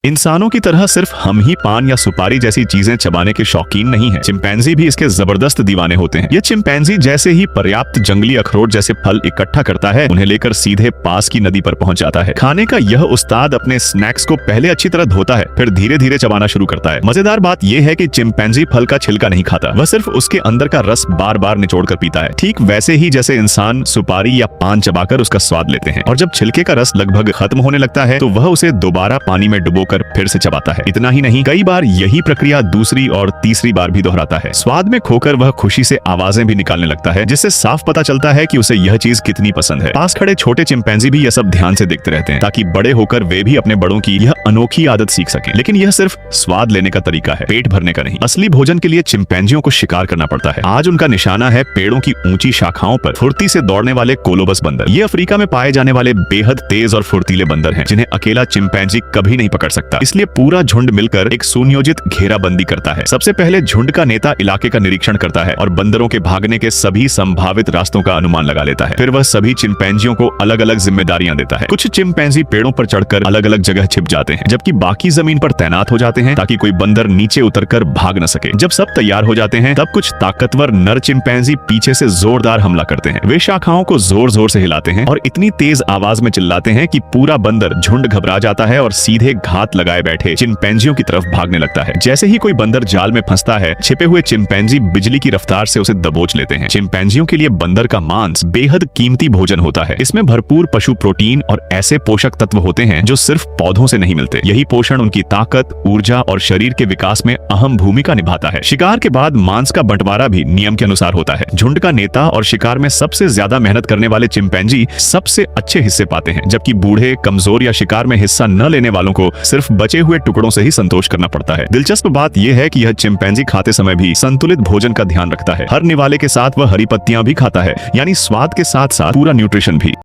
इंसानों की तरह सिर्फ हम ही पान या सुपारी जैसी चीजें चबाने के शौकीन नहीं है, चिंपैंजी भी इसके जबरदस्त दीवाने होते हैं। ये चिंपैंजी जैसे ही पर्याप्त जंगली अखरोट जैसे फल इकट्ठा करता है, उन्हें लेकर सीधे पास की नदी पर पहुंच जाता है। खाने का यह उस्ताद अपने स्नैक्स को पहले अच्छी तरह धोता है, फिर धीरे धीरे चबाना शुरू करता है। मजेदार बात यह है कि चिंपैंजी फल का छिलका नहीं खाता, वह सिर्फ उसके अंदर का रस बार बार निचोड़ कर पीता है, ठीक वैसे ही जैसे इंसान सुपारी या पान चबाकर उसका स्वाद लेते हैं। और जब छिलके का रस लगभग खत्म होने लगता है तो वह उसे दोबारा पानी में डुबोकर फिर से चबाता है। इतना ही नहीं, कई बार यही प्रक्रिया दूसरी और तीसरी बार भी दोहराता है। स्वाद में खोकर वह खुशी से आवाजें भी निकालने लगता है, जिससे साफ पता चलता है कि उसे यह चीज कितनी पसंद है। पास खड़े छोटे चिंपैंजी भी यह सब ध्यान से देखते रहते हैं, ताकि बड़े होकर वे भी अपने बड़ों की यह अनोखी आदत सीख सकें। लेकिन यह सिर्फ स्वाद लेने का तरीका है, पेट भरने का नहीं। असली भोजन के लिए चिंपैंजियों को शिकार करना पड़ता है। आज उनका निशाना है पेड़ों की ऊंची शाखाओं पर फुर्ती से दौड़ने वाले कोलोबस बंदर। ये अफ्रीका में पाए जाने वाले बेहद तेज और फुर्तीले बंदर हैं, जिन्हें अकेला चिंपैंजी कभी नहीं पकड़ सकता। इसलिए पूरा झुंड मिलकर एक सुनियोजित घेराबंदी करता है। सबसे पहले झुंड का नेता इलाके का निरीक्षण करता है और बंदरों के भागने के सभी संभावित रास्तों का अनुमान लगा लेता है। फिर वह सभी चिंपैंजियों को अलग अलग जिम्मेदारियां देता है। कुछ चिंपैंजी पेड़ों पर चढ़कर अलग अलग जगह छिप जाते हैं, जबकि बाकी जमीन पर तैनात हो जाते हैं ताकि कोई बंदर नीचे उतरकर भाग न सके। जब सब तैयार हो जाते हैं, तब कुछ ताकतवर नर चिंपैंजी पीछे से जोरदार हमला करते हैं। वे शाखाओं को जोर जोर से हिलाते हैं और इतनी तेज आवाज में चिल्लाते हैं कि पूरा बंदर झुंड घबरा जाता है और सीधे घात लगाए बैठे चिंपैंजियों की तरफ भागने लगता है। जैसे ही कोई बंदर जाल में फंसता है, छिपे हुए चिंपैंजी बिजली की रफ्तार से उसे दबोच लेते हैं। चिंपैंजियों के लिए बंदर का मांस बेहद कीमती भोजन होता है। इसमें भरपूर पशु प्रोटीन और ऐसे पोषक तत्व होते हैं जो सिर्फ पौधों से नहीं मिलते। यही पोषण उनकी ताकत, ऊर्जा और शरीर के विकास में अहम भूमिका निभाता है। शिकार के बाद मांस का बंटवारा भी नियम के अनुसार होता है। झुंड का नेता और शिकार में सबसे ज्यादा मेहनत करने वाले चिंपैंजी सबसे अच्छे हिस्से पाते हैं, जबकि बूढ़े, कमजोर या शिकार में हिस्सा न लेने वालों को सिर्फ बचे हुए टुकड़ों से ही संतोष करना पड़ता है। दिलचस्प बात यह है कि यह चिंपैंजी खाते समय भी संतुलित भोजन का ध्यान रखता है। हर निवाले के साथ वह हरी पत्तियां भी खाता है, यानी स्वाद के साथ साथ पूरा न्यूट्रिशन भी।